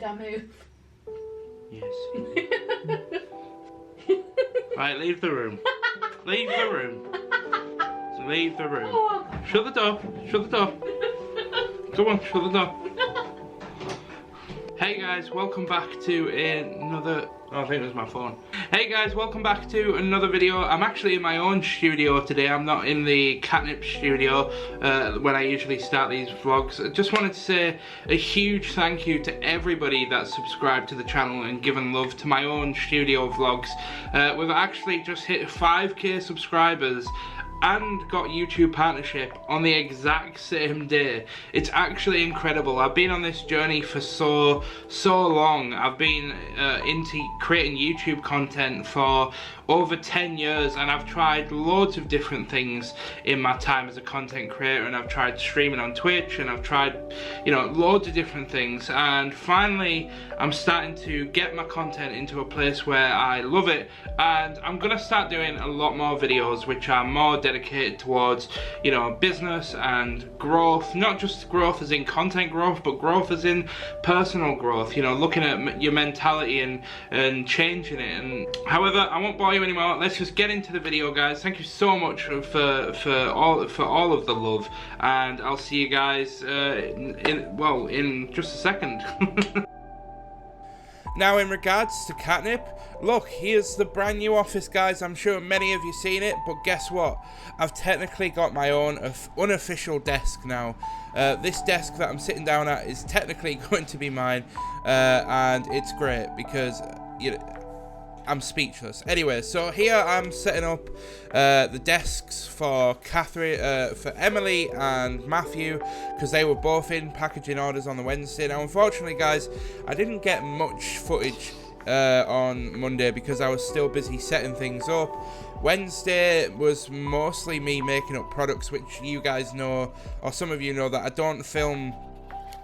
I move? Yes. Right, leave the room. Leave the room. Leave the room. Oh. Shut the door. Shut the door. Come on, shut the door. Hey guys, welcome back to another... Oh, I think it was my phone. Hey guys, welcome back to another video. I'm actually in my own studio today. I'm not in the Katnipp studio when I usually start these vlogs. I just wanted to say a huge thank you to everybody that's subscribed to the channel and given love to my own studio vlogs. We've actually just hit 5k subscribers and got YouTube partnership on the exact same day. It's actually incredible. I've been on this journey for so long. I've been into creating YouTube content for over 10 years, and I've tried loads of different things in my time as a content creator, and I've tried streaming on Twitch, and I've tried, you know, loads of different things, and finally I'm starting to get my content into a place where I love it, and I'm gonna start doing a lot more videos which are more dedicated towards, you know, business and growth. Not just growth as in content growth, but growth as in personal growth, you know, looking at your mentality and changing it. And however, I won't bore you anymore. Let's just get into the video, guys. Thank you so much for all of the love, and I'll see you guys in just a second. Now, in regards to Katnipp, look, here's the brand new office, guys. I'm sure many of you seen it, but guess what? I've technically got my own unofficial desk now. This desk that I'm sitting down at is technically going to be mine, and it's great because, you know, I'm speechless. Anyway, so here I'm setting up the desks for Catherine, for Emily and Matthew, because they were both in packaging orders on the Wednesday. Now, unfortunately, guys, I didn't get much footage on Monday because I was still busy setting things up. Wednesday was mostly me making up products, which you guys know, or some of you know, that I don't film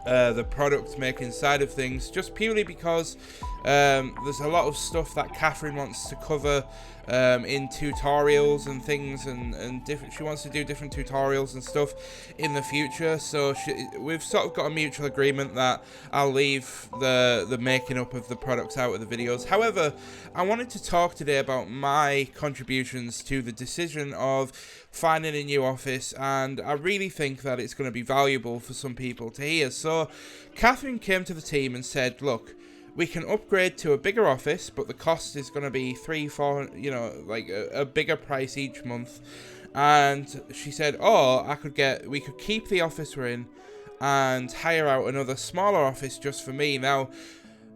the product making side of things, just purely because there's a lot of stuff that Catherine wants to cover in tutorials and things, and different. She wants to do different tutorials and stuff in the future. So we've sort of got a mutual agreement that I'll leave the making up of the products out of the videos. However, I wanted to talk today about my contributions to the decision of finding a new office, and I really think that it's going to be valuable for some people to hear. So Catherine came to the team and said, look, we can upgrade to a bigger office, but the cost is going to be $300, $400, you know, like a bigger price each month. And she said, or we could keep the office we're in and hire out another smaller office just for me. Now,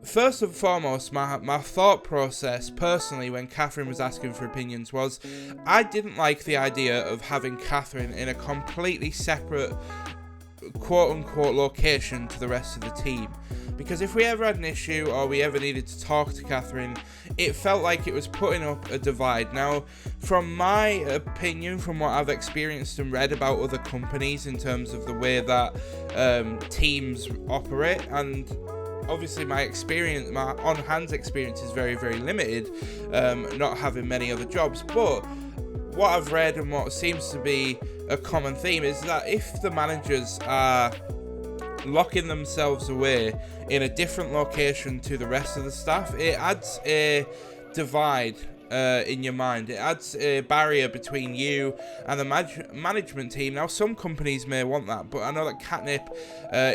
first and foremost, my thought process personally when Catherine was asking for opinions was, I didn't like the idea of having Catherine in a completely separate quote-unquote location to the rest of the team, because if we ever had an issue or we ever needed to talk to Catherine, it felt like it was putting up a divide. Now, from my opinion, from what I've experienced and read about other companies in terms of the way that teams operate, and obviously my on-hand experience is very, very limited, not having many other jobs, but what I've read and what seems to be a common theme is that if the managers are locking themselves away in a different location to the rest of the staff, it adds a divide in your mind. It adds a barrier between you and the management team. Now, some companies may want that, but I know that Katnipp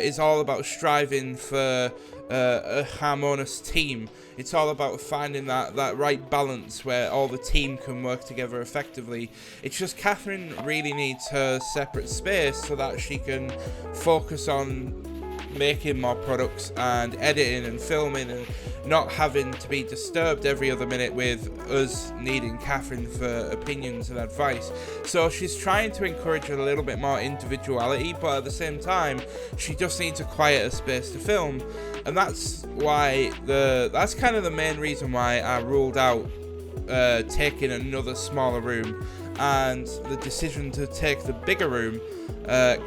is all about striving for a harmonious team. It's all about finding that right balance where all the team can work together effectively. It's just Catherine really needs her separate space so that she can focus on making more products and editing and filming, and not having to be disturbed every other minute with us needing Catherine for opinions and advice. So she's trying to encourage a little bit more individuality, but at the same time she just needs a quieter space to film. And that's why that's kind of the main reason why I ruled out taking another smaller room, and the decision to take the bigger room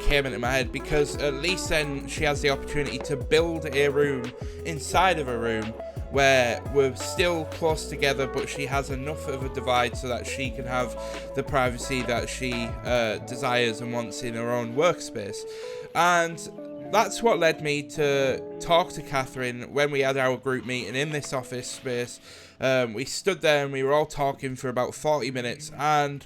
came into my head, because at least then she has the opportunity to build a room inside of a room where we're still close together, but she has enough of a divide so that she can have the privacy that she desires and wants in her own workspace. And that's what led me to talk to Catherine when we had our group meeting in this office space. We stood there and we were all talking for about 40 minutes, and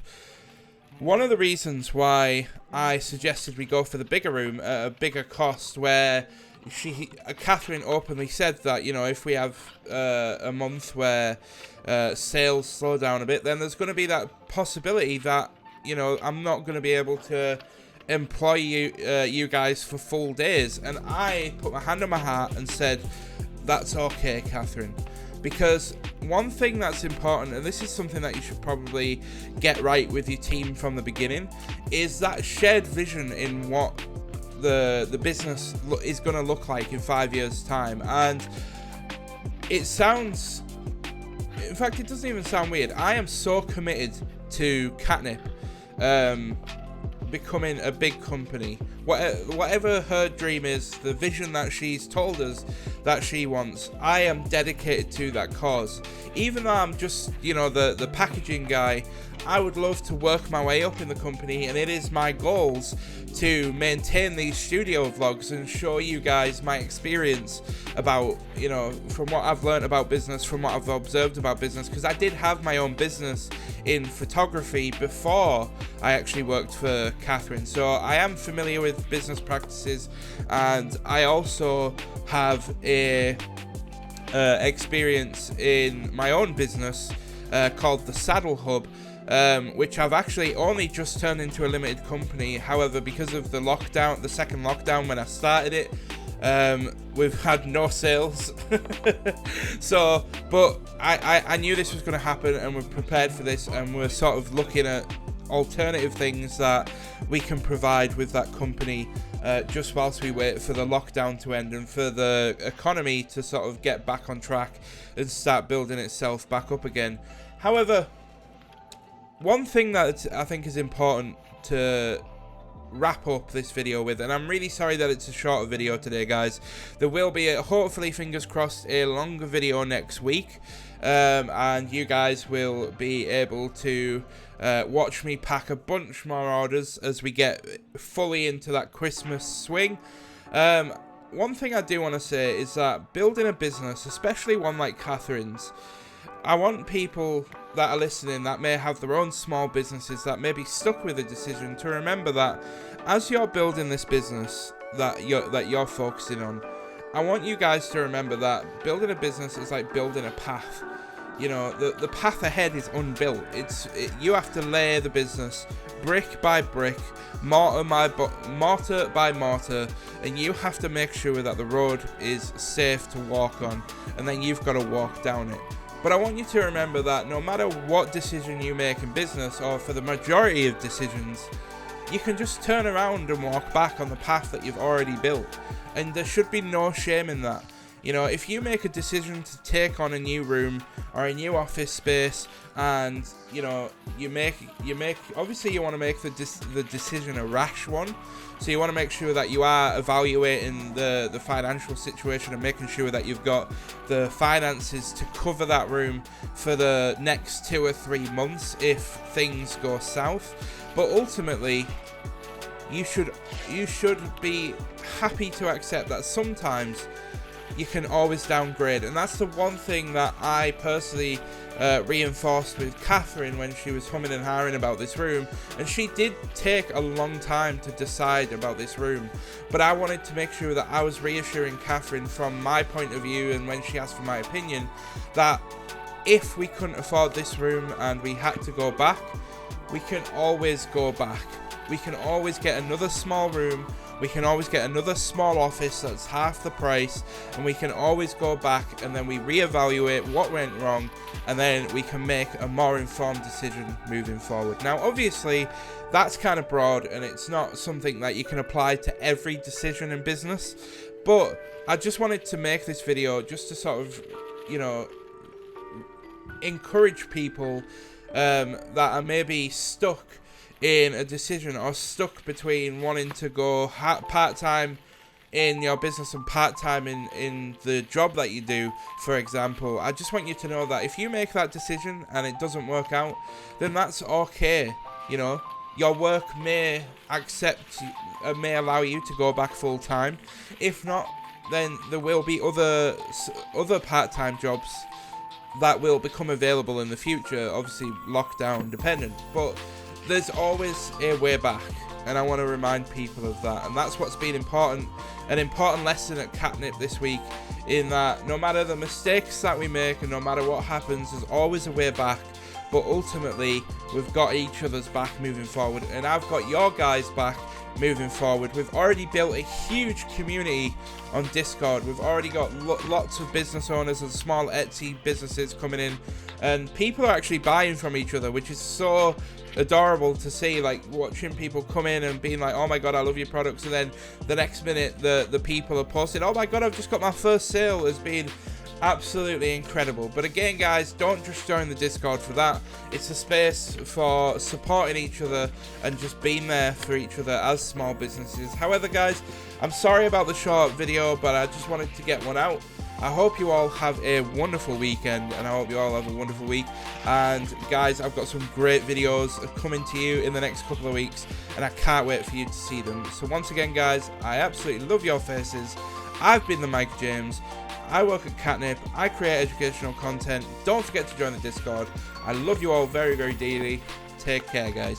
one of the reasons why I suggested we go for the bigger room at a bigger cost, where Catherine openly said that, you know, if we have a month where sales slow down a bit, then there's going to be that possibility that, you know, I'm not going to be able to employ you guys for full days. And I put my hand on my heart and said, that's okay, Catherine. Because one thing that's important, and this is something that you should probably get right with your team from the beginning, is that shared vision in what the business is going to look like in 5 years' time. And it sounds, in fact, it doesn't even sound weird. I am so committed to Katnipp becoming a big company. Whatever her dream is, the vision that she's told us that she wants, I am dedicated to that cause. Even though I'm just, you know, the packaging guy, I would love to work my way up in the company, and it is my goals to maintain these studio vlogs and show you guys my experience about, you know, from what I've learned about business, from what I've observed about business, because I did have my own business in photography before I actually worked for Catherine, so I am familiar with business practices, and I also have a experience in my own business called the Saddle Hub, which I've actually only just turned into a limited company. However, because of the lockdown, the second lockdown when I started it, we've had no sales. So, but I knew this was going to happen, and we're prepared for this, and we're sort of looking at alternative things that we can provide with that company, just whilst we wait for the lockdown to end and for the economy to sort of get back on track and start building itself back up again. However, one thing that I think is important to wrap up this video with, and I'm really sorry that it's a shorter video today, guys. There will be, hopefully, fingers crossed, a longer video next week, and you guys will be able to watch me pack a bunch more orders as we get fully into that Christmas swing. One thing I do want to say is that building a business, especially one like Catherine's, I want people that are listening that may have their own small businesses that may be stuck with a decision to remember that as you're building this business that you're focusing on, I want you guys to remember that building a business is like building a path. You know, the path ahead is unbuilt. You have to lay the business brick by brick, mortar by mortar, and you have to make sure that the road is safe to walk on, and then you've got to walk down it. But I want you to remember that no matter what decision you make in business, or for the majority of decisions, you can just turn around and walk back on the path that you've already built. And there should be no shame in that. You know, if you make a decision to take on a new room or a new office space, and, you know, you make obviously you want to make the decision a rash one. So you want to make sure that you are evaluating the financial situation and making sure that you've got the finances to cover that room for the next 2 or 3 months if things go south. But ultimately, you should be happy to accept that sometimes you can always downgrade, and that's the one thing that I personally reinforced with Catherine when she was humming and hawing about this room. And she did take a long time to decide about this room, but I wanted to make sure that I was reassuring Catherine from my point of view, and when she asked for my opinion, that if we couldn't afford this room and we had to go back, we can always go back. We can always get another small room, we can always get another small office that's half the price, and we can always go back and then we reevaluate what went wrong, and then we can make a more informed decision moving forward. Now, obviously, that's kind of broad, and it's not something that you can apply to every decision in business, but I just wanted to make this video just to sort of, you know, encourage people that are maybe stuck in a decision or stuck between wanting to go part-time in your business and part-time in the job that you do, for example. I just want you to know that if you make that decision and it doesn't work out, then that's okay. You know, your work may may allow you to go back full time. If not, then there will be other part-time jobs that will become available in the future, obviously lockdown dependent, but there's always a way back, and I want to remind people of that. And that's what's been an important lesson at Katnipp this week, in that no matter the mistakes that we make and no matter what happens, there's always a way back. But ultimately, we've got each other's back moving forward, and I've got your guys' back moving forward. We've already built a huge community on Discord. We've already got lots of business owners and small Etsy businesses coming in, and people are actually buying from each other, which is so adorable to see. Like, watching people come in and being like, oh my god, I love your products, and then the next minute the people are posting, oh my god, I've just got my first sale, has been absolutely incredible. But again, guys, don't just join the Discord for that. It's a space for supporting each other and just being there for each other as small businesses. However, guys, I'm sorry about the short video, but I just wanted to get one out. I hope you all have a wonderful weekend, and I hope you all have a wonderful week. And guys, I've got some great videos coming to you in the next couple of weeks, and I can't wait for you to see them. So once again, guys, I absolutely love your faces. I've been the Mike James. I work at Katnipp. I create educational content. Don't forget to join the Discord. I love you all very, very dearly. Take care, guys.